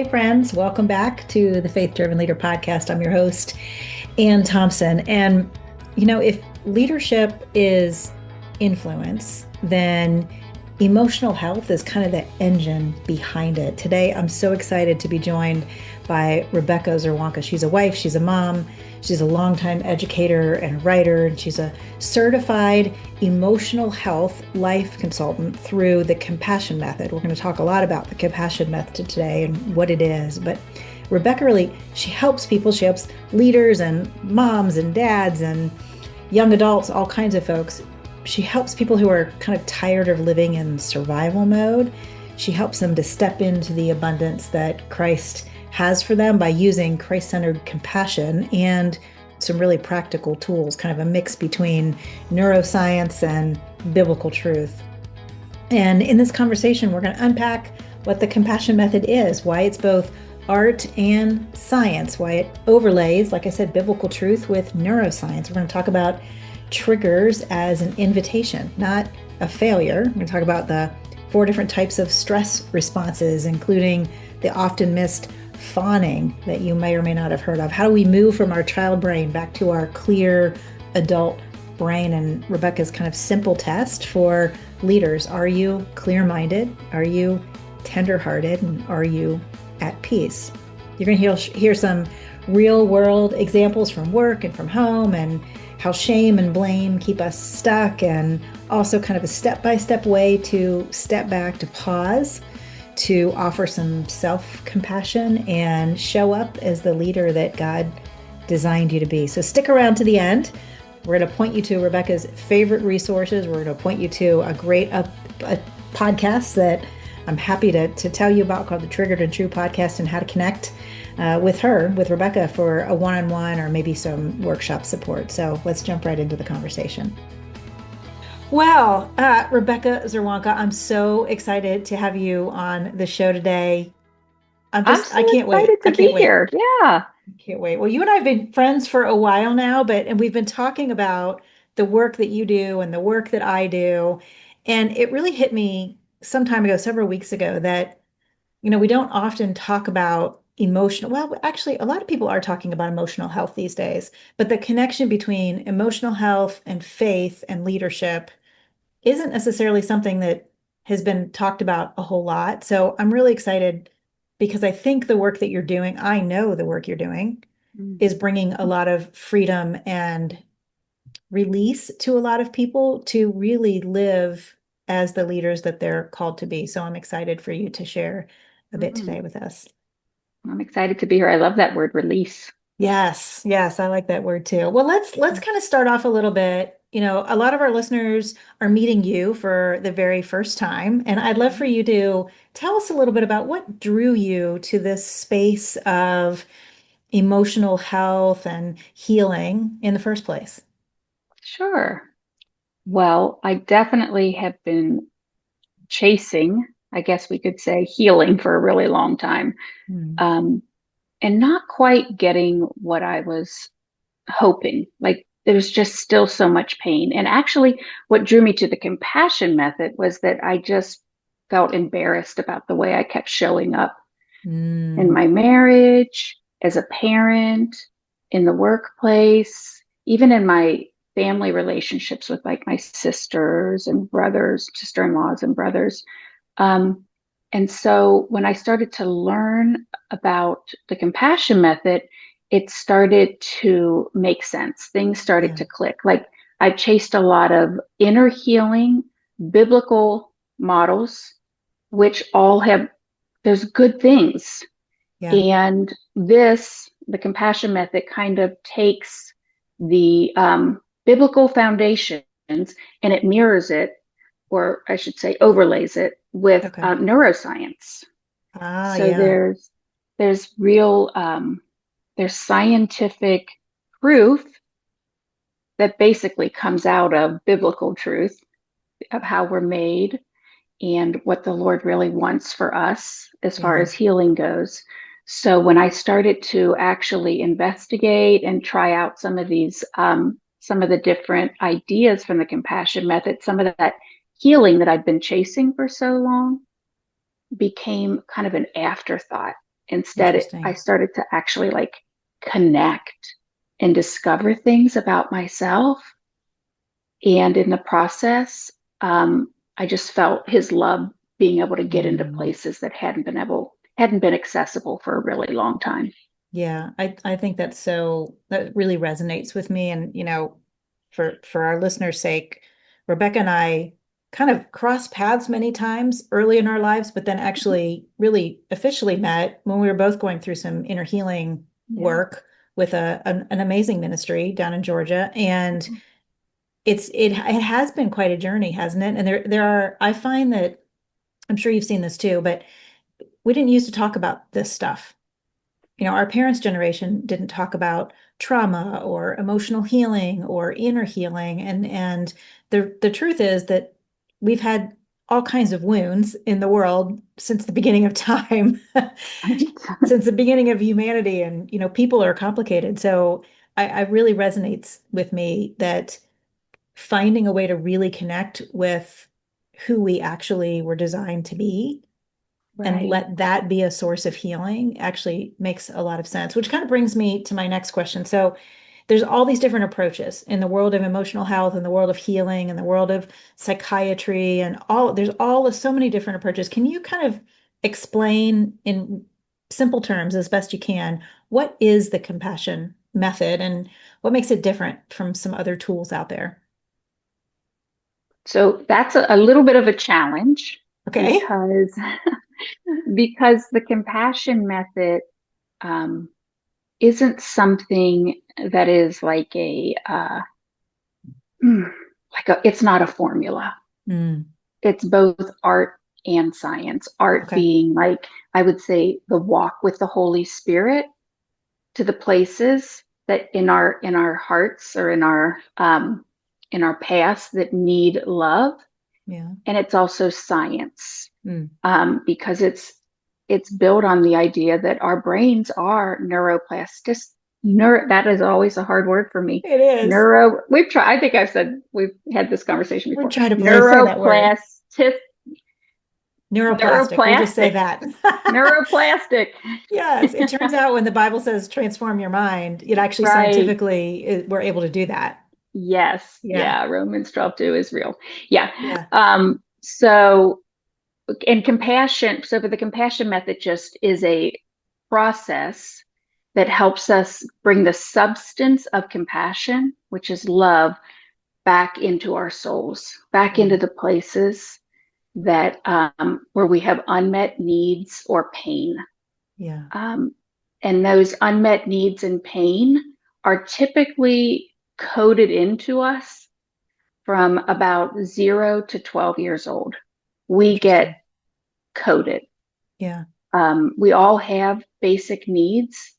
friends. Welcome back to the Faith Driven Leader Podcast. I'm your host, Ann Thompson. And, if leadership is influence, then emotional health is kind of the engine behind it. Today, I'm so excited to be joined by Rebecca Czerwonka. She's a wife, she's a mom, she's a longtime educator and writer, and she's a certified emotional health life consultant through the compassion method. We're going to talk a lot about the compassion method today and what it is, but Rebecca really, she helps people, she helps leaders and moms and dads and young adults, all kinds of folks. She helps people who are kind of tired of living in survival mode. She helps them to step into the abundance that Christ has for them by using Christ-centered compassion and some really practical tools, kind of a mix between neuroscience and biblical truth. And in this conversation, we're going to unpack what the compassion method is, why it's both art and science, why it overlays, like I said, biblical truth with neuroscience. We're going to talk about triggers as an invitation, not a failure. We're going to talk about the 4 different types of stress responses, including the often missed fawning that you may or may not have heard of. How do we move from our child brain back to our clear adult brain? And Rebecca's kind of simple test for leaders. Are you clear-minded? Are you tender-hearted? And are you at peace? You're going to hear some real-world examples from work and from home, and how shame and blame keep us stuck, and also kind of a step-by-step way to step back, to pause, to offer some self-compassion and show up as the leader that God designed you to be. So stick around to the end. We're going to point you to Rebecca's favorite resources. We're going to point you to a great a podcast that I'm happy to tell you about, called the Triggered and True Podcast, and how to connect with Rebecca, for a one-on-one or maybe some workshop support. So let's jump right into the conversation. Well, Rebecca Czerwonka, I'm so excited to have you on the show today. I'm so I can't wait. excited to be here. Yeah. I can't wait. Well, you and I have been friends for a while now, and we've been talking about the work that you do and the work that I do. And it really hit me some time ago, several weeks ago, that, we don't often talk about emotional. Well, actually, a lot of people are talking about emotional health these days, but the connection between emotional health and faith and leadership isn't necessarily something that has been talked about a whole lot. So I'm really excited because I think the work that you're doing, I know the work you're doing is bringing a lot of freedom and release to a lot of people to really live as the leaders that they're called to be. So I'm excited for you to share a bit today with us. I'm excited to be here. I love that word, release. Yes, yes, I like that word too. Well, let's kind of start off a little bit. A lot of our listeners are meeting you for the very first time, and I'd love for you to tell us a little bit about what drew you to this space of emotional health and healing in the first place. Sure. Well, I definitely have been chasing, I guess we could say, healing for a really long time, Hmm. and not quite getting what I was hoping. Like, there was just still so much pain. And actually, what drew me to the compassion method was that I just felt embarrassed about the way I kept showing up in Mm, my marriage, as a parent, in the workplace, even in my family relationships with like my sisters and brothers, sister-in-laws and brothers. Um, and so when I started to learn about the compassion method, it started to make sense. Things started yeah, to click. Like, I chased a lot of inner healing, biblical models, which all have, there's good things. yeah, And the compassion method kind of takes the biblical foundations and it mirrors it, or I should say, overlays it with okay. neuroscience. Ah, So yeah, there's real there's scientific proof that basically comes out of biblical truth of how we're made and what the Lord really wants for us as far yeah. as healing goes. So when I started to actually investigate and try out some of the different ideas from the compassion method, some of that healing that I'd been chasing for so long became kind of an afterthought. Instead, I Interesting. started to actually like connect and discover things about myself. And in the process, I just felt his love being able to get into Mm. places that hadn't been accessible for a really long time. Yeah, I think that really resonates with me. And, for our listeners' sake, Rebecca and I kind of crossed paths many times early in our lives, but then actually really officially met when we were both going through some inner healing Yeah. work with an amazing ministry down in Georgia. And it has been quite a journey, hasn't it? And I find that, I'm sure you've seen this too, but we didn't used to talk about this stuff. Our parents' generation didn't talk about trauma or emotional healing or inner healing. And the truth is that we've had all kinds of wounds in the world since the beginning of time, since the beginning of humanity. And, people are complicated. So I really resonates with me that finding a way to really connect with who we actually were designed to be and Right. let that be a source of healing actually makes a lot of sense, which kind of brings me to my next question. So there's all these different approaches in the world of emotional health, in the world of healing, in the world of psychiatry, and so many different approaches. Can you kind of explain in simple terms as best you can, what is the compassion method and what makes it different from some other tools out there? So that's a little bit of a challenge Okay. because because the compassion method um, isn't something that is like it's not a formula. Mm, It's both art and science. Art okay. being like, I would say, the walk with the Holy Spirit to the places that in our hearts or in our past that need love. Yeah. And it's also science Mm. because it's built on the idea that our brains are neuroplastic. That is always a hard word for me. It is. We've tried, I think we've had this conversation We're before. trying to say that word. Neuroplastic, Neuroplastic. We'll just say neuroplastic, that. neuroplastic. Yes, it turns out when the Bible says transform your mind, it actually Right. scientifically we're able to do that. Yes. Yeah. Yeah. Romans 12:2 is real. Yeah. Yeah. So, and compassion. So, for the compassion method, just is a process that helps us bring the substance of compassion, which is love, back into our souls, back Yeah. into the places that where we have unmet needs or pain. Yeah. Um, and those unmet needs and pain are typically coded into us from about 0 to 12 years old. We get Interesting. coded. Yeah. We all have basic needs.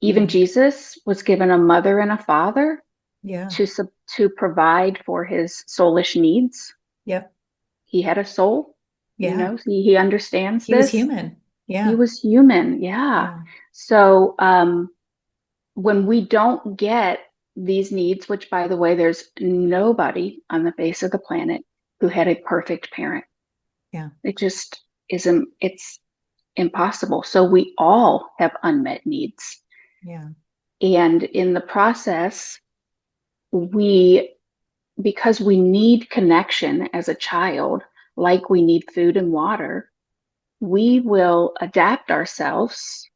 Even Yeah. Jesus was given a mother and a father Yeah. to provide for his soulish needs. Yep. He had a soul, Yeah. he understands He was this. human. He Yeah. was human, yeah. Yeah. So when we don't get these needs, which by the way, there's nobody on the face of the planet who had a perfect parent. Yeah. It just isn't, it's impossible. So we all have unmet needs. Yeah. And in the process, we, because we need connection as a child, like we need food and water, we will adapt ourselves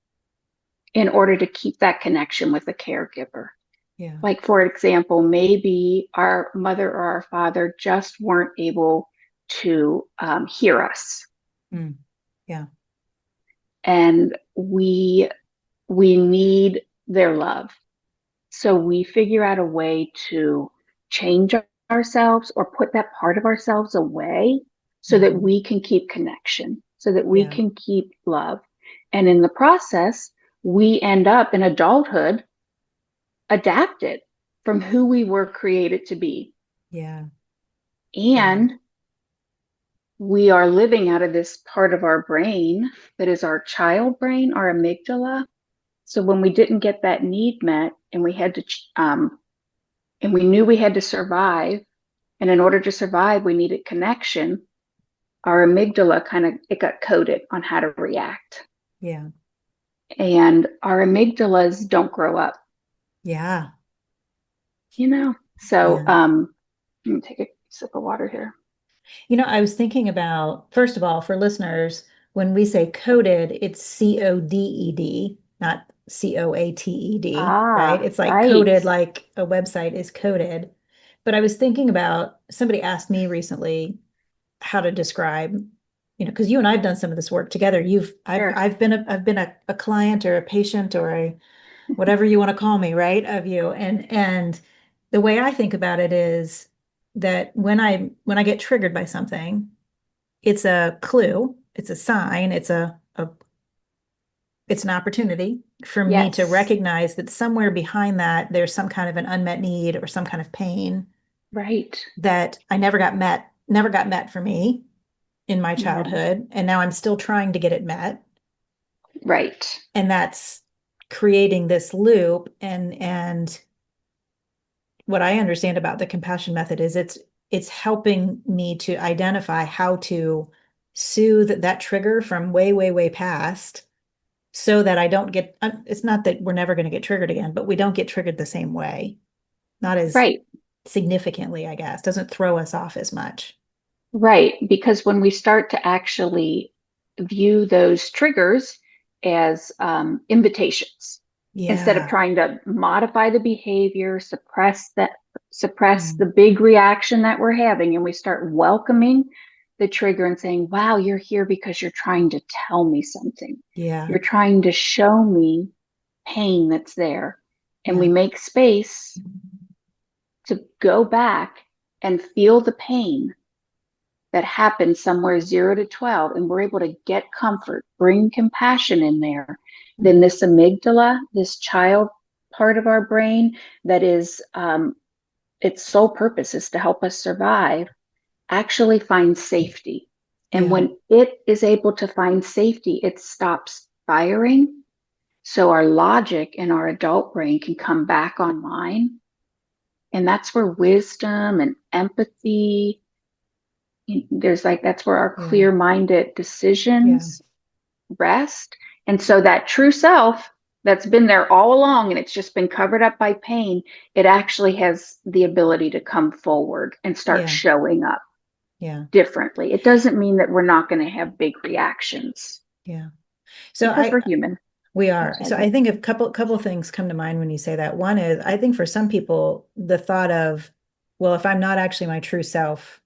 in order to keep that connection with the caregiver. Yeah. Like, for example, maybe our mother or our father just weren't able to hear us. Mm. Yeah. And we need their love. So we figure out a way to change ourselves or put that part of ourselves away so that Hmm. we can keep connection, so that we Yeah. can keep love. And in the process, we end up in adulthood adapted from who we were created to be. Yeah. Yeah. And we are living out of this part of our brain that is our child brain, our amygdala. So when we didn't get that need met and we had to, and we knew we had to survive, and in order to survive, we needed connection, our amygdala it got coded on how to react. Yeah. and our amygdalas don't grow up, Yeah. you know? So, Yeah. let me take a sip of water here. I was thinking about, first of all, for listeners, when we say coded, it's CODED, not COATED, right? Ah, It's like right. coded, like a website is coded. But I was thinking about, somebody asked me recently how to describe, because you and I've done some of this work together. Sure. I've been a client or a patient or a whatever you want to call me, right, of you. And the way I think about it is that when I get triggered by something, it's a clue, it's a sign, it's an opportunity for me to Yes. recognize that somewhere behind that there's some kind of an unmet need or some kind of pain Right. that I never got met for me in my Yeah. childhood, and now I'm still trying to get it met. Right. And that's creating this loop. And what I understand about the compassion method is it's helping me to identify how to soothe that trigger from way, way, way past so that I don't get, it's not that we're never going to get triggered again, but we don't get triggered the same way, not as Right. significantly, I guess, doesn't throw us off as much. Right. Because when we start to actually view those triggers as invitations, instead of Yeah. trying to modify the behavior, suppress Mm. the big reaction that we're having, and we start welcoming the trigger and saying, wow, you're here because you're trying to tell me something. Yeah. You're trying to show me pain that's there. And we Yeah. make space to go back and feel the pain that happened somewhere 0 to 12, and we're able to get comfort, bring compassion in there, then Mhm. this amygdala, this child part of our brain that is its sole purpose is to help us survive, actually finds safety. And Yeah. when it is able to find safety, it stops firing. So our logic and our adult brain can come back online. And that's where wisdom and empathy, there's like, that's where our Yeah. clear minded Yeah. decisions rest. And so that true self that's been there all along and it's just been covered up by pain, it actually has the ability to come forward and start Yeah. showing up Yeah. differently. It doesn't mean that we're not going to have big reactions Yeah. So because I we're human. We I'm are. sorry, So but I think a couple things come to mind when you say that. One is I think for some people, the thought of, well, if I'm not actually my true self,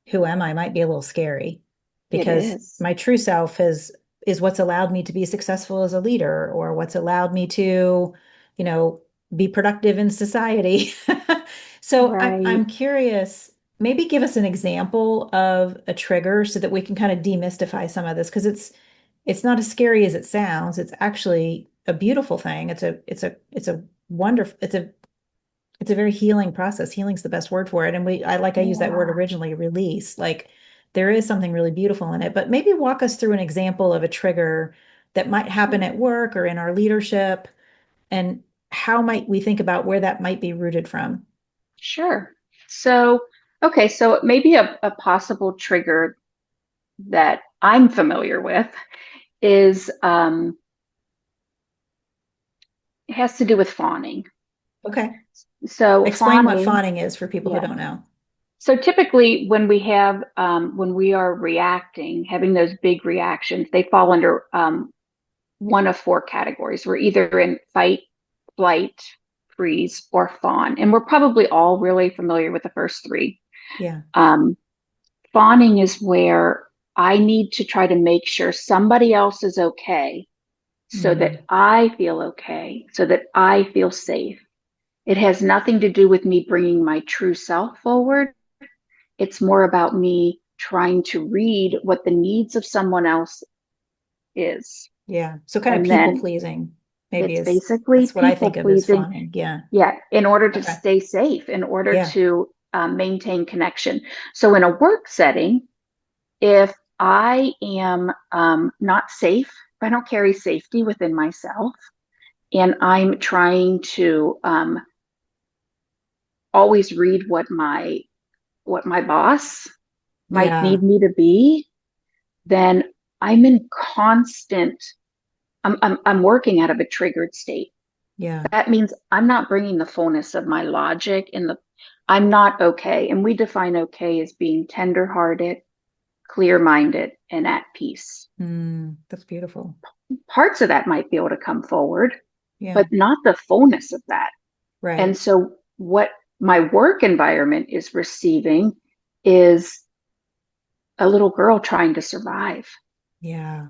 who am I might be a little scary it because is. my true self is what's allowed me to be successful as a leader or what's allowed me to, you know, be productive in society. So I'm Right. curious, maybe give us an example of a trigger so that we can kind of demystify some of this because it's not as scary as it sounds. It's actually a beautiful thing. It's a wonderful, it's a very healing process. Healing's the best word for it. And I used that word Yeah. originally, release. Like there is something really beautiful in it. But maybe walk us through an example of a trigger that might happen Sure. at work or in our leadership, and how might we think about where that might be rooted from? Sure. So, okay, so maybe a possible trigger that I'm familiar with is it has to do with fawning. Okay. So Explain what fawning, fawning is for people who yeah. don't know. So typically when we are reacting, having those big reactions, they fall under one of four categories. We're either in fight, flight, freeze, or fawn. And we're probably all really familiar with the first three. Yeah. Um, Fawning is where I need to try to make sure somebody else is okay so that Mm, I feel okay, so that I feel safe. It has nothing to do with me bringing my true self forward. It's more about me trying to read what the needs of someone else is. yeah. So kind of And people then pleasing, maybe it's is basically that's what I people think of as pleasing. fawning. Yeah. Yeah, in order to Okay. stay safe, in order Yeah. to maintain connection. So in a work setting, if I am not safe, if I don't carry safety within myself, and I'm trying to always read what my boss might need Yeah. me to be, then I'm in constant I'm working out of a triggered state. Yeah. That means I'm not bringing the fullness of my logic and I'm not okay. And we define okay as being tenderhearted, clear-minded, and at peace. That's beautiful. Parts of that might be able to come forward, Yeah. but not the fullness of that. And Right. so what my work environment is receiving is a little girl trying to survive. Yeah.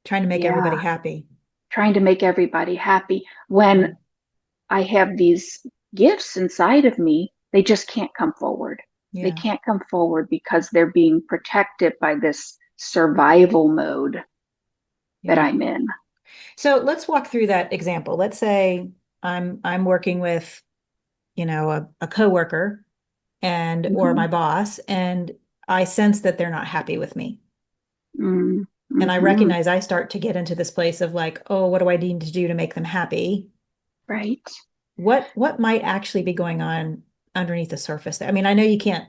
Trying to make everybody Yeah, happy. trying to make everybody happy Yeah. when I have these gifts inside of me, they just can't come forward. They Yeah. can't come forward because they're being protected by this survival mode that Yeah. I'm in. So let's walk through that example. Let's say I'm working with, a coworker and or Mm-hmm. my boss, and I sense that they're not happy with me. And I Mm-hmm. recognize I start to get into this place of like, oh, what do I need to do to make them happy? Right. What might actually be going on underneath the surface there? I mean, I know you can't,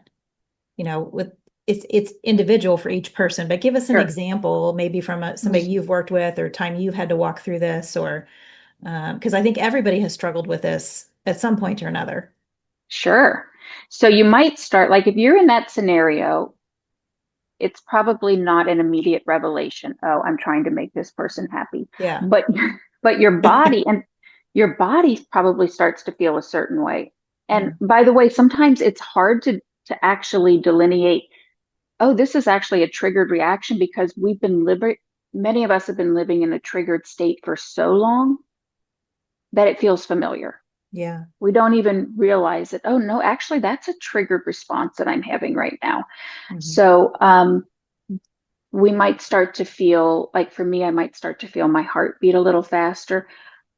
with it's individual for each person, but give us an Sure. example, maybe from somebody you've worked with or time you've had to walk through this, or because I think everybody has struggled with this at some point or another. Sure. So you might start, like if you're in that scenario, it's probably not an immediate revelation. Oh, I'm trying to make this person happy. Yeah. But but your body probably starts to feel a certain way. And Yeah. by the way, sometimes it's hard to actually delineate, oh, this is actually a triggered reaction because many of us have been living in a triggered state for so long that it feels familiar. Yeah. We don't even realize it. Oh no, actually that's a triggered response that I'm having right now. Hmm. So we might start to feel, like for me, I might start to feel my heart beat a little faster.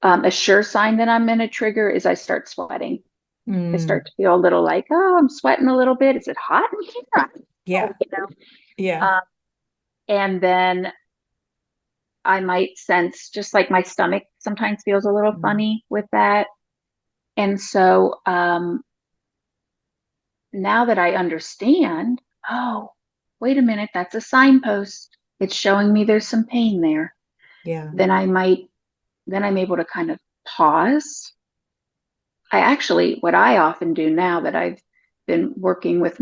A sure sign that I'm in a trigger is I start sweating. I Mm. start to feel a little like, oh, I'm sweating a little bit. Is it hot in here? Oh, Yeah. Yeah. and then I might sense just like my stomach sometimes feels a little Mm. funny with that. And so now that I understand, oh, wait a minute, that's a signpost. It's showing me there's some pain there. Yeah. Then I'm able to kind of pause. What I often do now that I've been working with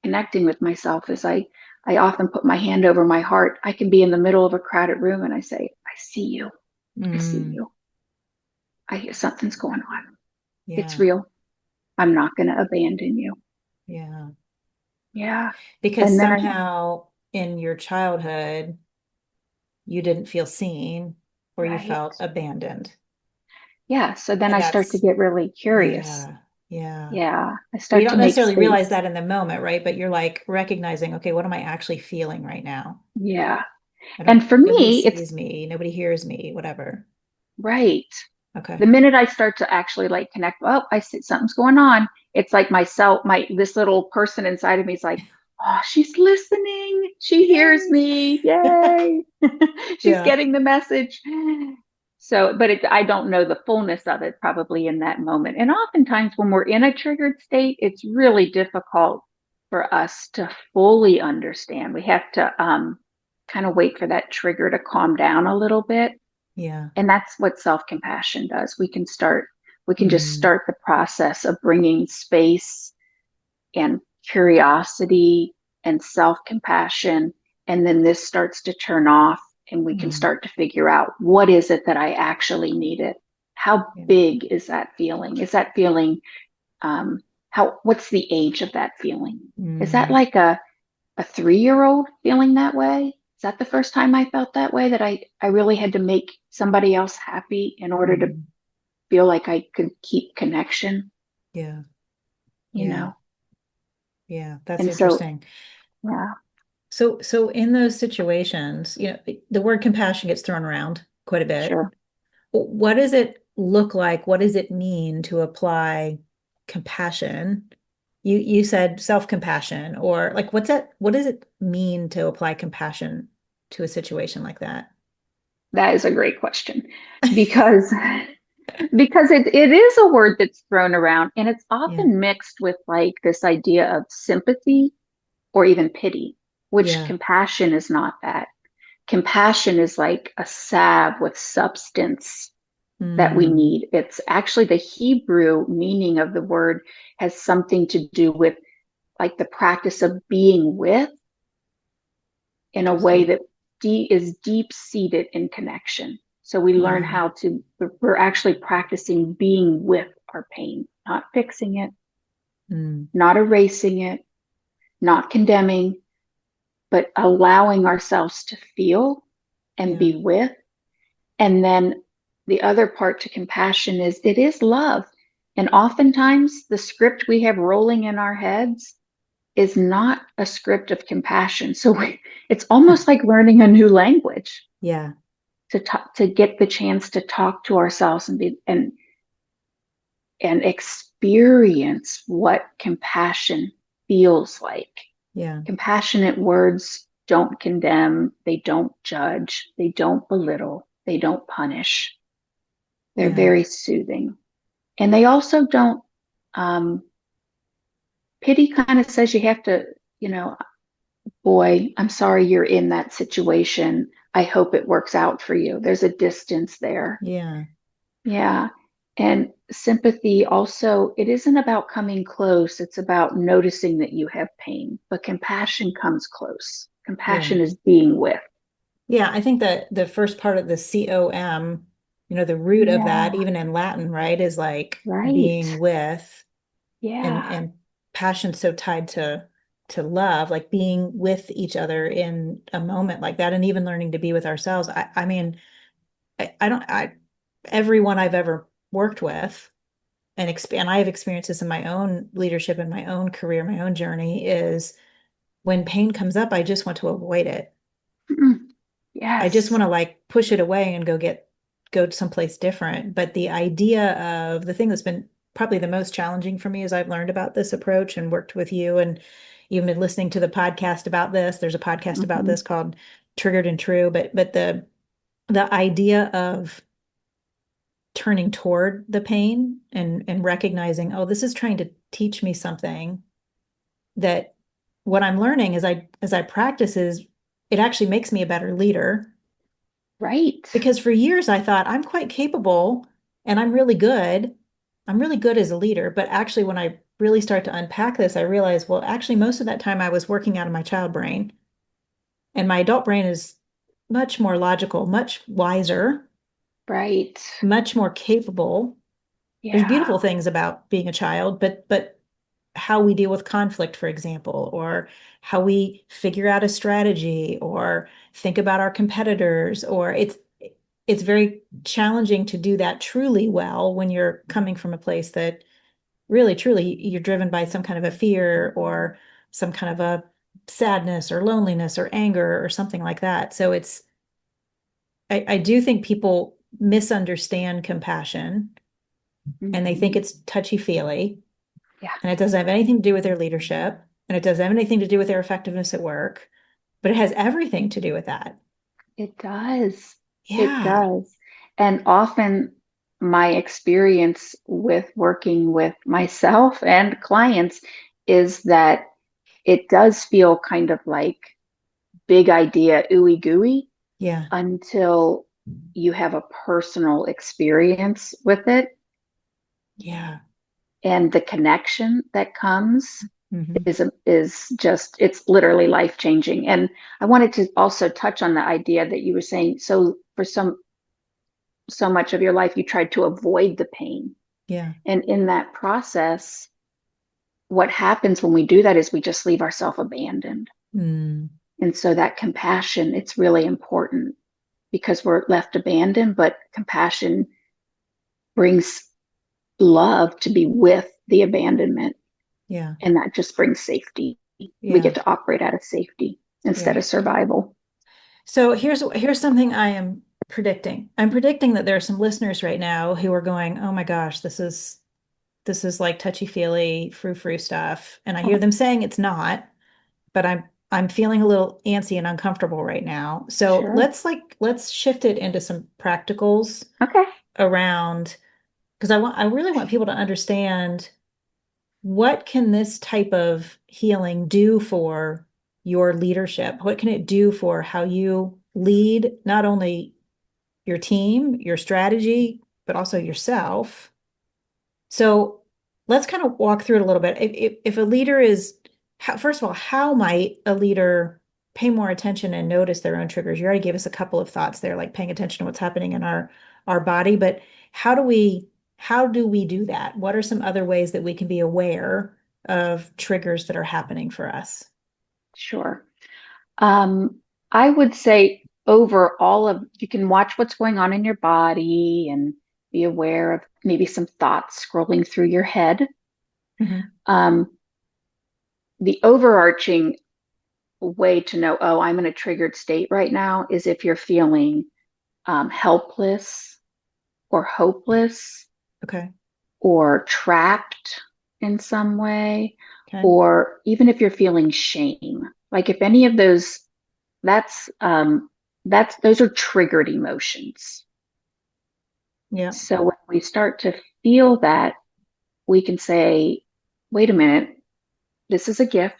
connecting with myself is I often put my hand over my heart. I can be in the middle of a crowded room and I say, I see you. I see Mm. you. I hear something's going on. It's Yeah. real. I'm not going to abandon you. Yeah. Yeah. Because And then somehow in your childhood, you didn't feel seen or you right. felt abandoned. Yeah. So then And I start to that's, get really curious. yeah. Yeah. Yeah. I But you start to don't make necessarily realize space. that in the moment, right? But you're like recognizing, okay, what am I actually feeling right now? Yeah. I don't, And for nobody me, it's sees me, nobody hears me, whatever. right. Okay. The minute I start to actually like connect, oh, I see something's going on. It's like this little person inside of me is like, oh, she's listening. She hears Yay. me. Yay. She's Yeah. getting the message. So, but I don't know the fullness of it probably in that moment. And oftentimes when we're in a triggered state, it's really difficult for us to fully understand. We have to kind of wait for that trigger to calm down a little bit. Yeah. And that's what self-compassion does. We can just Mm. start the process of bringing space and curiosity and self-compassion. And then this starts to turn off and we can Mm. start to figure out what is it that I actually needed? How Yeah. big is that feeling? Is that feeling, what's the age of that feeling? Is that Mm. like a 3-year old feeling that way? Is that the first time I felt that way, that I really had to make somebody else happy in order to Mm. feel like I could keep connection, Yeah. you Yeah. know? Yeah. That's And so, interesting. yeah, So in those situations, the word compassion gets thrown around quite a bit. sure. What does it look like? What does it mean to apply compassion? You said self-compassion, or like what does it mean to apply compassion to a situation like that? That is a great question because it is a word that's thrown around and it's Yeah. often mixed with like this idea of sympathy or even pity, which Yeah. compassion is not that. Compassion is like a salve with substance that we Mm, need. It's actually the Hebrew meaning of the word has something to do with like the practice of being with in a way interesting. that is deep seated in connection. So we learn Yeah. how to, we're actually practicing being with our pain, not fixing it, Mm, not erasing it, not condemning, but allowing ourselves to feel and yeah. be with. And then the other part to compassion is it is love. And oftentimes the script we have rolling in our heads is not a script of compassion. So it's almost like learning a new language Yeah. to talk, to get the chance to talk to ourselves and be and experience what compassion feels like. Yeah. Compassionate words don't condemn, they don't judge, they don't belittle, they don't punish. They're Yeah. very soothing. And they also don't, um, pity kind of says you have to, you know, boy, I'm sorry you're in that situation. I hope it works out for you. There's a distance there. Yeah. Yeah. And sympathy also, it isn't about coming close, it's about noticing that you have pain. But compassion comes close. Yeah. Compassion is being with. Yeah. I think that the first part of the COM, the root of that, Yeah. even in Latin, right, is like Right. being with, and Yeah. passion so tied to love, like being with each other in a moment like that, and even learning to be with ourselves. I mean, I don't I everyone I've ever worked with and I have experiences in my own leadership in my own career, my own journey, is when pain comes up, I just want to avoid it. Mm. I just Yes. want to like push it away and go someplace different. But the idea of the thing that's been probably the most challenging for me as I've learned about this approach and worked with you and even been listening to the podcast about this. There's a podcast about Hmm. this called Triggered and True, but the idea of turning toward the pain and recognizing, oh, this is trying to teach me something, that what I'm learning as I practice is it actually makes me a better leader. Right. Because for years I thought I'm quite capable and I'm really good. I'm really good as a leader. But actually, when I really start to unpack this, I realized, well, actually, most of that time I was working out of my child brain, and my adult brain is much more logical, much wiser, Right. much more capable. There's Yeah. beautiful things about being a child, but how we deal with conflict, for example, or how we figure out a strategy or think about our competitors, or it's very challenging to do that truly well when you're coming from a place that really truly you're driven by some kind of a fear or some kind of a sadness or loneliness or anger or something like that. So I do think people misunderstand compassion and they think Hmm. it's touchy-feely, Yeah. and it doesn't have anything to do with their leadership, and it doesn't have anything to do with their effectiveness at work, but it has everything to do with that. It does. It Yeah. does. And often my experience with working with myself and clients is that it does feel kind of like big idea ooey gooey Yeah. until you have a personal experience with it. Yeah. And the connection that comes Hmm. is just it's literally life changing. And I wanted to also touch on the idea that you were saying, so for so much of your life you tried to avoid the pain, Yeah. and in that process what happens when we do that is we just leave ourselves abandoned. Mm. And so that compassion, it's really important because we're left abandoned, but compassion brings love to be with the abandonment, Yeah. and that just brings safety. We Yeah. get to operate out of safety instead Yeah. of survival. So here's something I am predicting. I'm predicting that there are some listeners right now who are going, "Oh my gosh, this is like touchy-feely, frou-frou stuff." And I hear them saying it's not, but I'm feeling a little antsy and uncomfortable right now. So Sure. let's shift it into some practicals Okay. around, because I really want people to understand, what can this type of healing do for your leadership? What can it do for how you lead not only your team, your strategy, but also yourself. So let's kind of walk through it a little bit. If a leader is, first of all, how might a leader pay more attention and notice their own triggers? You already gave us a couple of thoughts there, like paying attention to what's happening in our body, but how do we do that? What are some other ways that we can be aware of triggers that are happening for us? Sure. Um, I would say over all of, you can watch what's going on in your body and be aware of maybe some thoughts scrolling through your head. Mhm. Um, the overarching way to know, oh, I'm in a triggered state right now, is if you're feeling helpless or hopeless Okay. or trapped in some way, Okay. or even if you're feeling shame. Like if any of those, that's those are triggered emotions. Yeah. So when we start to feel that, we can say, wait a minute, this is a gift.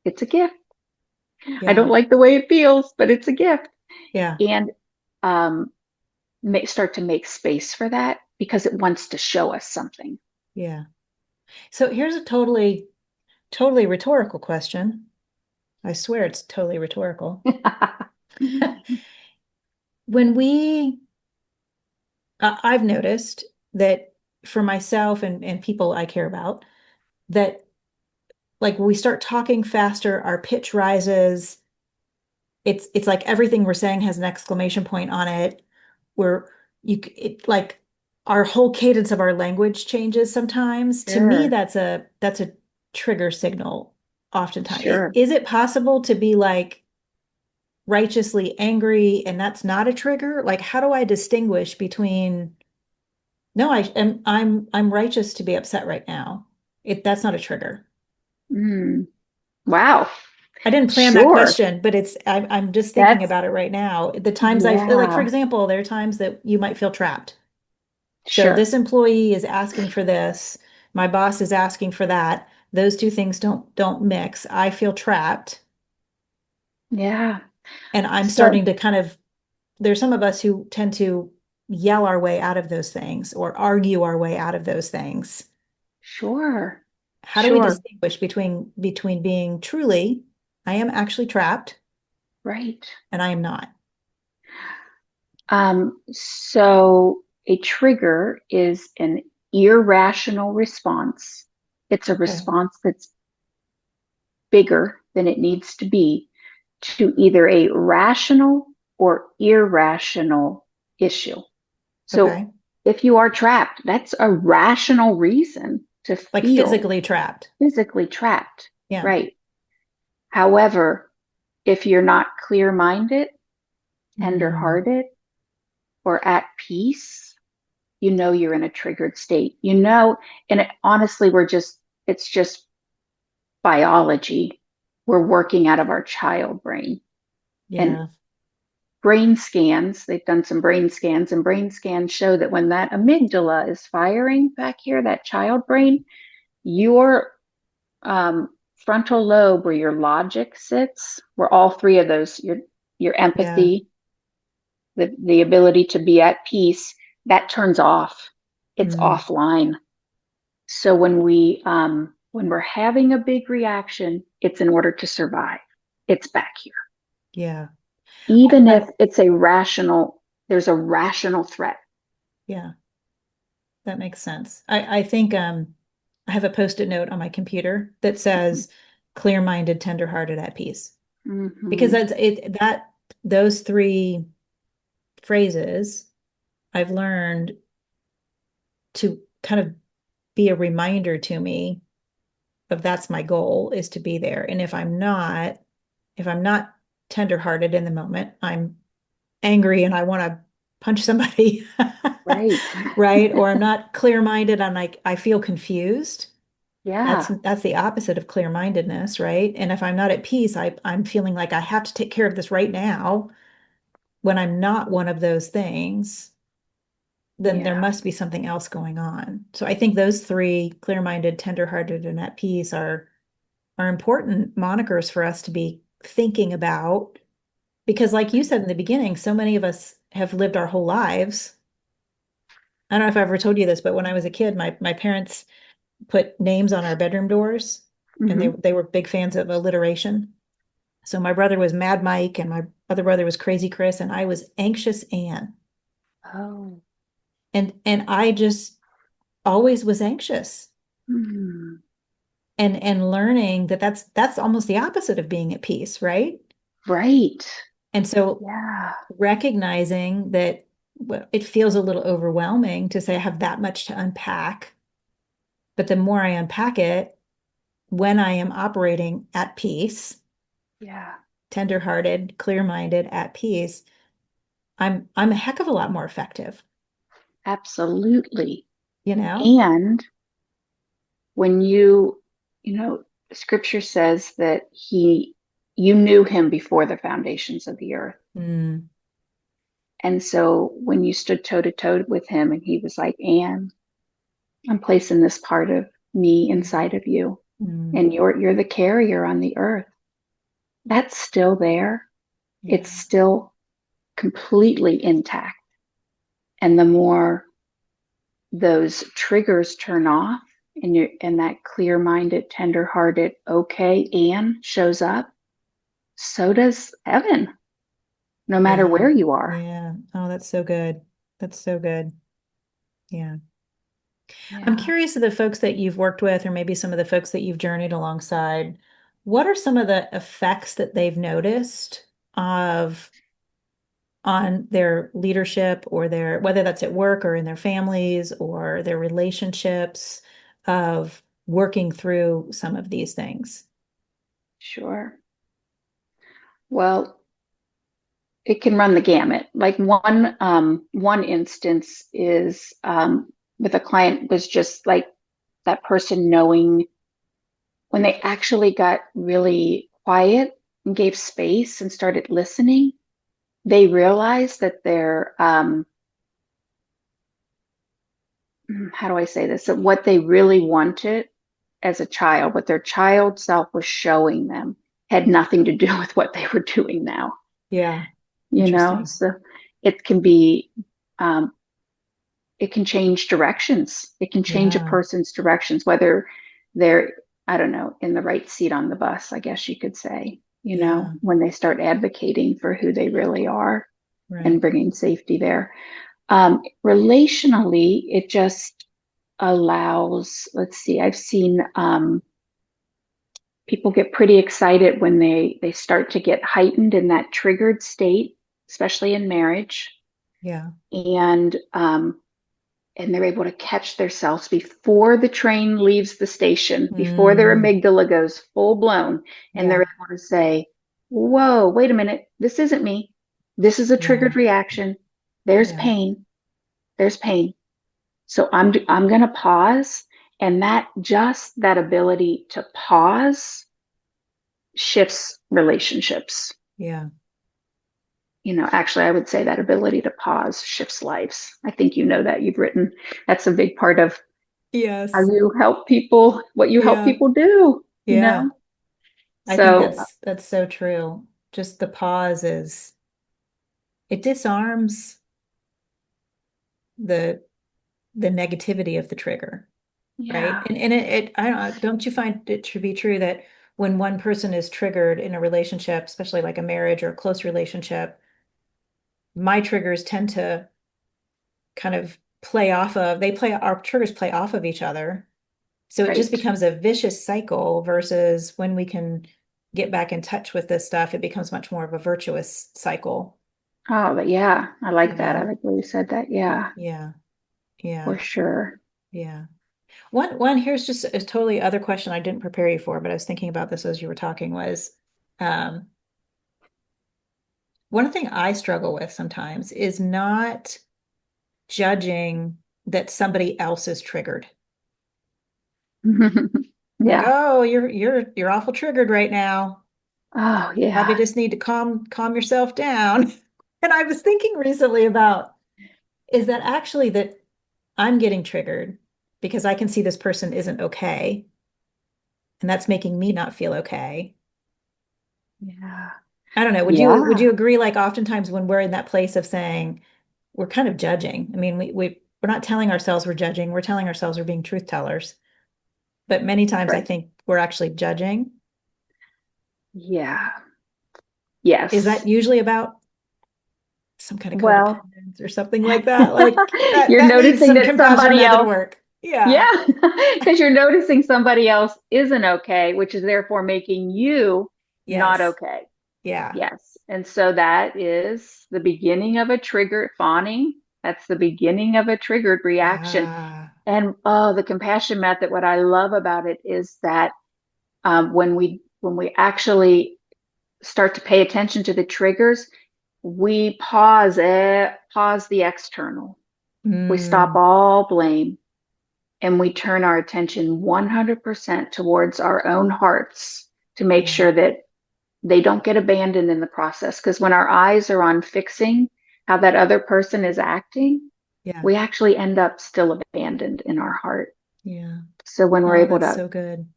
It's a gift. I don't Yeah. like the way it feels, but it's a gift. Yeah. And um, start to make space for that because it wants to show us something. Yeah. So here's a totally rhetorical question. I swear it's totally rhetorical. When I've noticed that for myself and people I care about, that like when we start talking faster, our pitch rises. It's like everything we're saying has an exclamation point on it. We're it like our whole cadence of our language changes sometimes. To me, Sure, that's a trigger signal oftentimes. sure. Is it possible to be like righteously angry and that's not a trigger? Like, how do I distinguish between, no, I'm righteous to be upset right now. That's not a trigger. Mm, wow. I didn't plan that Sure. question, but I'm just thinking That's, about it right now. The times I like, for yeah, example, there are times that you might feel trapped. So sure. this employee is asking for this, my boss is asking for that. Those two things don't mix. I feel trapped, Yeah. and I'm So, starting to kind of, there's some of us who tend to yell our way out of those things or argue our way out of those things. sure, How do we sure. distinguish between being truly, I am actually trapped Right. and I am not? So a trigger is an irrational response. It's a Okay. response that's bigger than it needs to be to either a rational or irrational issue. So Okay. if you are trapped, that's a rational reason to Like feel physically trapped. physically trapped. Yeah. Right. However, if you're not clear minded, tender Mm, hearted, or at peace, you know you're in a triggered state. You know, and honestly, it's just biology. We're working out of our child brain. And yeah. brain scans, they've done some brain scans, and brain scans show that when that amygdala is firing back here, that child brain, your frontal lobe where your logic sits, where all three of those, your Yeah. empathy, the ability to be at peace, that turns off. It's Mm, offline. So when we're having a big reaction, it's in order to survive. It's back here. yeah. Even if I it's a rational, there's a rational threat. yeah, that makes sense. I think I have a post-it note on my computer that says clear-minded, tender-hearted, at peace. Because Mm-hmm. that's it that those three phrases I've learned to kind of be a reminder to me of that's my goal is to be there. And if I'm not tender-hearted in the moment, I'm angry and I want to punch somebody. Right. Right? Or I'm not clear-minded, I'm like I feel confused. That's Yeah. that's the opposite of clear-mindedness, right? And if I'm not at peace, I'm feeling like I have to take care of this right now. When I'm not one of those things, then there Yeah. must be something else going on. So I think those three, clear-minded, tender-hearted, and at peace, are important monikers for us to be thinking about Because like you said in the beginning, so many of us have lived our whole lives. I don't know if I ever told you this, but when I was a kid, my parents put names on our bedroom doors, and Hmm. they were big fans of alliteration. So my brother was Mad Mike, and my other brother was Crazy Chris, and I was Anxious Ann. Oh. And I just always was anxious. Hmm. And learning that that's almost the opposite of being at peace, right? Right. And so Yeah. recognizing that, well, it feels a little overwhelming to say I have that much to unpack, but the more I unpack it, when I am operating at peace, Yeah. tenderhearted, clear-minded, at peace, I'm a heck of a lot more effective, Absolutely. you know? And when you know, scripture says that you knew him before the foundations of the earth. Mm, And so when you stood toe to toe with him and he was like, Anne, I'm placing this part of me inside of you, mm, and you're the carrier on the earth. That's still there. It's yeah, still completely intact. And the more those triggers turn off and that clear-minded, tender-hearted, okay, Anne shows up, so does Evan, no matter yeah, where you are. yeah. Oh, that's so good. That's so good. Yeah. I'm Yeah. curious of the folks that you've worked with, or maybe some of the folks that you've journeyed alongside. What are some of the effects that they've noticed of on their leadership, or their, whether that's at work or in their families or their relationships, of working through some of these things? Sure. Well, it can run the gamut. Like one instance is with a client was just like that person knowing when they actually got really quiet and gave space and started listening, they realized that their how do I say this? That what they really wanted as a child, what their child self was showing them, had nothing to do with what they were doing now. Yeah. You know, Interesting. so it can be um, it can change directions. It can change a Yeah. person's directions, whether they're, I don't know, in the right seat on the bus, I guess you could say, you know, Yeah. when they start advocating for who they really are and Right. bringing safety there. Relationally, it just allows, let's see, I've seen people get pretty excited when they start to get heightened in that triggered state, especially in marriage. Yeah. And they're able to catch themselves before the train leaves the station, before their Mm, amygdala goes full blown, and they're yeah. able to say, whoa, wait a minute, this isn't me. This is a Yeah. triggered reaction. There's Yeah. pain. There's pain. So I'm going to pause, and that ability to pause shifts relationships. Yeah. You know, actually, I would say that ability to pause shifts lives. I think you know that you've written. That's a big part of how Yes. you help people, what you help Yeah. people do, you Yeah. know? I think So, that's so true. Just the pause is, it disarms the the negativity of the trigger, right? yeah, And it I don't you find it to be true that when one person is triggered in a relationship, especially like a marriage or a close relationship, my triggers tend to kind of play off of, they play, our triggers play off of each other. So it just right. becomes a vicious cycle, versus when we can get back in touch with this stuff, it becomes much more of a virtuous cycle. Oh, but yeah, I You like that. I know? like the way you said that. Yeah, Yeah. for Yeah. sure. Yeah. One here's just a totally other question I didn't prepare you for, but I was thinking about this as you were talking, was um one thing I struggle with sometimes is not judging that somebody else is triggered. Like, Yeah. oh, you're awful triggered right now. Oh, Probably yeah. just need to calm yourself down. And I was thinking recently about, is that actually that I'm getting triggered because I can see this person isn't okay, and that's making me not feel okay. Yeah. I don't know. Would Yeah, you agree? Like oftentimes when we're in that place of saying we're kind of judging. I mean, we're not telling ourselves we're judging. We're telling ourselves we're being truth tellers. But many times I right. think we're actually judging. Yeah. Is Yes. that usually about some kind of Well, codependence or something like that? Like you're that needs noticing some that compassion somebody method else, work. Yeah. yeah, because you're noticing somebody else isn't okay, which is therefore making you not Yes. okay. Yeah. Yes. And so that is the beginning of a triggered fawning. That's the beginning of a triggered reaction. Yeah. And oh, the compassion method, what I love about it is that when we actually start to pay attention to the triggers, we pause the external. We stop Mm, all blame and we turn our attention 100% towards our own hearts to make yeah. sure that they don't get abandoned in the process. Because when our eyes are on fixing how that other person is acting, Yeah. we actually end up still abandoned in our heart. Yeah. So when we're Oh, able that's to so good.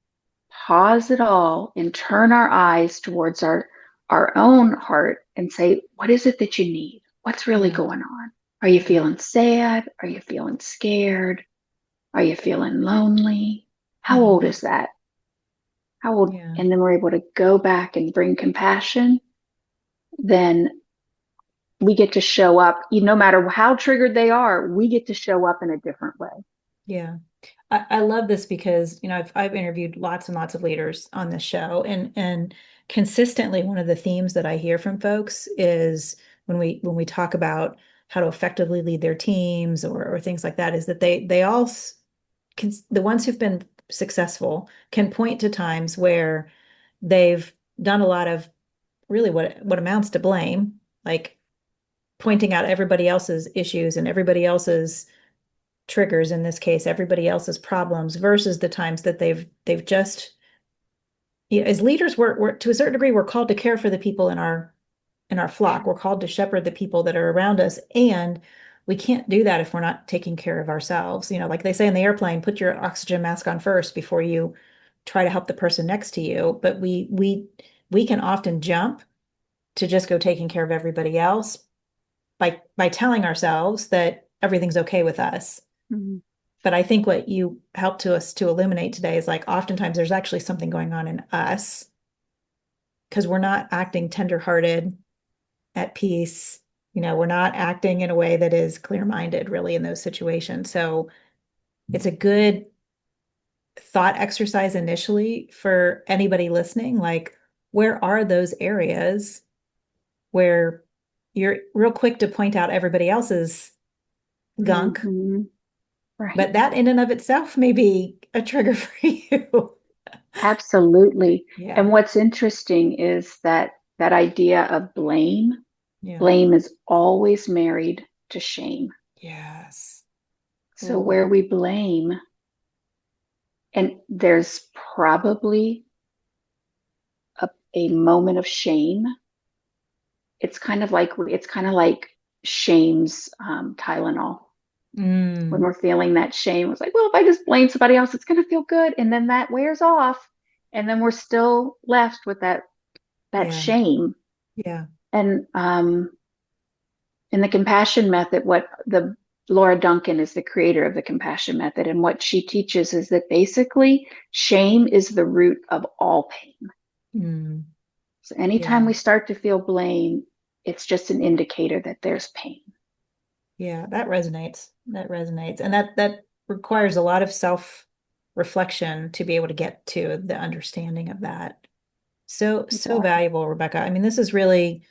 pause it all and turn our eyes towards our own heart and say, what is it that you need? What's really Yeah. going on? Are you Yeah. feeling sad? Are you feeling scared? Are you feeling lonely? How old Hmm. is that? How old? Yeah. And then we're able to go back and bring compassion. Then we get to show up, no matter how triggered they are, we get to show up in a different way. Yeah. I love this because, I've interviewed lots and lots of leaders on this show and consistently one of the themes that I hear from folks is when we talk about how to effectively lead their teams or things like that is that they all can, the ones who've been successful can point to times where they've done a lot of really what amounts to blame, like pointing out everybody else's issues and everybody else's triggers, in this case everybody else's problems, versus the times that they've just, as leaders, we're to a certain degree we're called to care for the people in our flock. We're called to shepherd the people that are around us, and we can't do that if we're not taking care of ourselves. Like they say in the airplane, put your oxygen mask on first before you try to help the person next to you. But we can often jump to just go taking care of everybody else by telling ourselves that everything's okay with us. Mm-hmm. But I think what you helped to us to illuminate today is like oftentimes there's actually something going on in us because we're not acting tenderhearted, at peace. We're not acting in a way that is clear-minded really in those situations. So it's a good thought exercise initially for anybody listening. Like, where are those areas where you're real quick to point out everybody else's gunk, Mm-hmm. but Right. that in and of itself may be a trigger for you. Absolutely. Yeah. And what's interesting is that idea of blame, Yeah. blame is always married to shame. Yes. So Oh, where we blame, and there's probably a moment of shame. It's kind of like shame's Tylenol. When mm, we're feeling that shame, it's like, well, if I just blame somebody else, it's going to feel good, and then that wears off, and then we're still left with that yeah. shame. Yeah. And in the compassion method, what the Laura Duncan is the creator of the compassion method, and what she teaches is that basically shame is the root of all pain. Mm, So anytime yeah. we start to feel blame, it's just an indicator that there's pain. Yeah. That resonates. That resonates. And that requires a lot of self-reflection to be able to get to the understanding of that. So Exactly. valuable, Rebecca. I mean, this is really,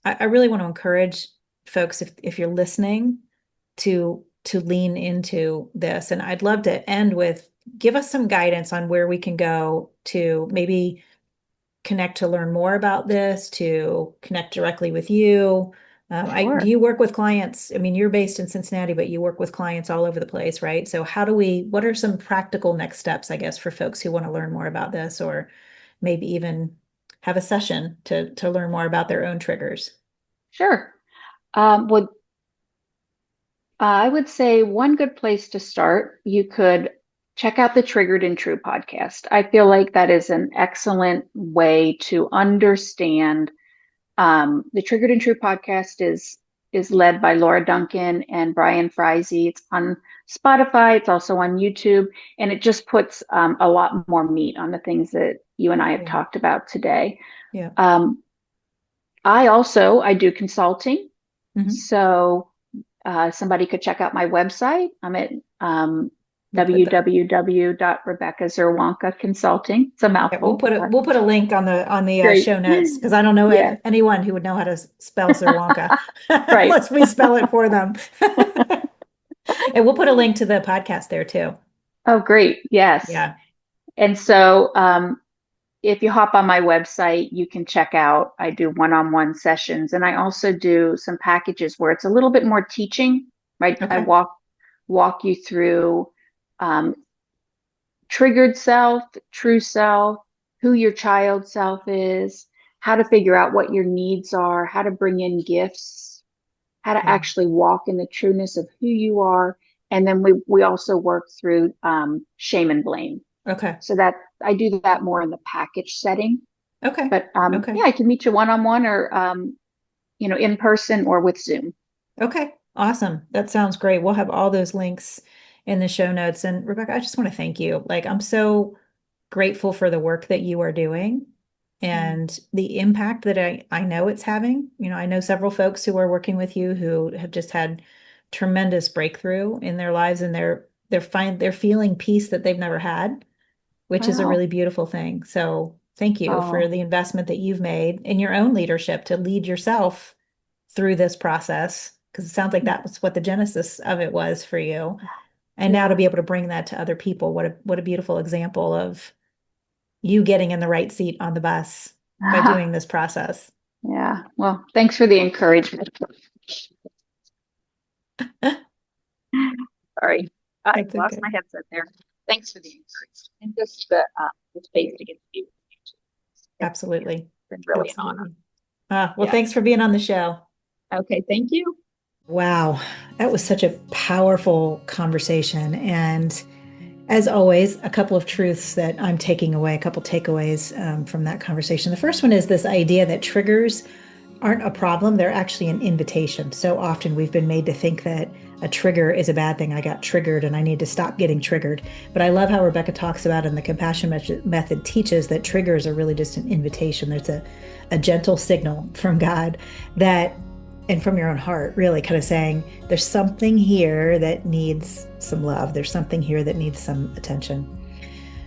I really want to encourage folks, if you're listening, to lean into this. And I'd love to end with, give us some guidance on where we can go to maybe connect to learn more about this, to connect directly with you. Do Sure. you work with clients? I mean, you're based in Cincinnati, but you work with clients all over the place, right? So what are some practical next steps, I guess, for folks who want to learn more about this, or maybe even have a session to learn more about their own triggers? Sure. Well, I would say one good place to start, you could check out the Triggered and True podcast. I feel like that is an excellent way to understand The Triggered and True podcast is led by Laura Duncan and Brian Frizey. It's on Spotify. It's also on YouTube, and it just puts a lot more meat on the things that you and I have talked about today. Yeah. I do consulting, Mm-hmm. so somebody could check out my website. I'm at www.Rebecca Consulting. It's a mouthful. We'll put a link on the Great. show notes, because I don't know anyone who would know how to spell Czerwonka Right. unless we spell it for them. And we'll put a link to the podcast there too. Oh, great. Yes. Yeah. And so if you hop on my website, you can check out, I do one-on-one sessions, and I also do some packages where it's a little bit more teaching, right? Okay. I walk you through triggered self, true self, who your child self is, how to figure out what your needs are, how to bring in gifts, how to actually walk in the trueness of who you are. And then we also work through shame and blame. Okay. So that I do that more in the package setting. Okay. But yeah, I can meet you one-on-one or in person or with Zoom. Okay. Awesome. That sounds great. We'll have all those links in the show notes. And Rebecca, I just want to thank you. Like, I'm so grateful for the work that you are doing and the impact that I know it's having. I know several folks who are working with you who have just had tremendous breakthrough in their lives, and they're feeling peace that they've never had, which is a really beautiful thing. So thank you for the investment that you've made in your own leadership to lead yourself through this process, because it sounds like that was what the genesis of it was for you. And now to be able to bring that to other people, what a beautiful example of you getting in the right seat on the bus by doing this process. Yeah. Well, thanks for the encouragement. Sorry, I lost my headset there. Thanks for the encouragement and just the space to get to be with you. Absolutely. It's been really an honor. Thanks for being on the show. Okay, thank you. Wow, that was such a powerful conversation. And as always, a couple of truths that I'm taking away, a couple takeaways from that conversation. The first one is this idea that triggers aren't a problem. They're actually an invitation. So often we've been made to think that a trigger is a bad thing. I got triggered and I need to stop getting triggered. But I love how Rebecca talks about, and the compassion method teaches, that triggers are really just an invitation. There's a gentle signal from God and from your own heart, really kind of saying, there's something here that needs some love. There's something here that needs some attention.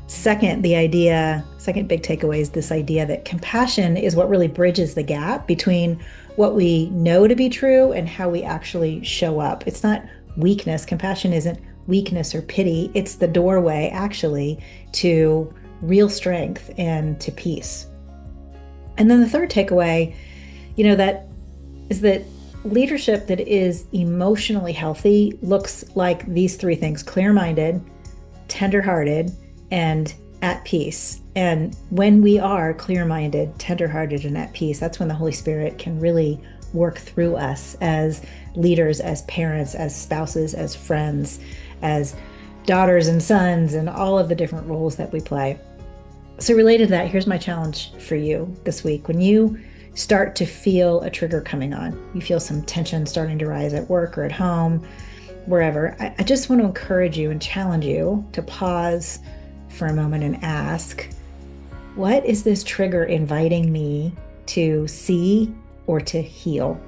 Second big takeaway is this idea that compassion is what really bridges the gap between what we know to be true and how we actually show up. It's not weakness. Compassion isn't weakness or pity. It's the doorway actually to real strength and to peace. And then the third takeaway, that is that leadership that is emotionally healthy looks like these three things: clear-minded, tender-hearted, and at peace. And when we are clear-minded, tender-hearted, and at peace, that's when the Holy Spirit can really work through us as leaders, as parents, as spouses, as friends, as daughters and sons, and all of the different roles that we play. So related to that, here's my challenge for you this week. When you start to feel a trigger coming on, you feel some tension starting to rise at work or at home, wherever, I just want to encourage you and challenge you to pause for a moment and ask, what is this trigger inviting me to see or to heal?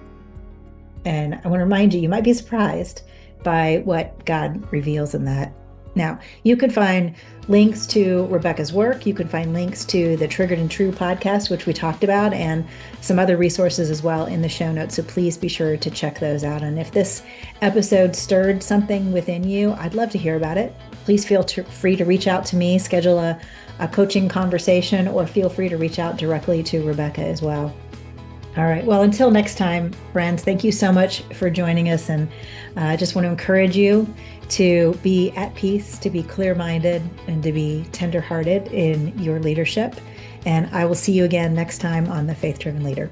And I want to remind you, you might be surprised by what God reveals in that. Now, you can find links to Rebecca's work. You can find links to the Triggered and True podcast, which we talked about, and some other resources as well in the show notes. So please be sure to check those out. And if this episode stirred something within you, I'd love to hear about it. Please feel free to reach out to me, schedule a coaching conversation, or feel free to reach out directly to Rebecca as well. All right. Well, until next time, friends, thank you so much for joining us. And I just want to encourage you to be at peace, to be clear-minded, and to be tender-hearted in your leadership. And I will see you again next time on The Faith-Driven Leader.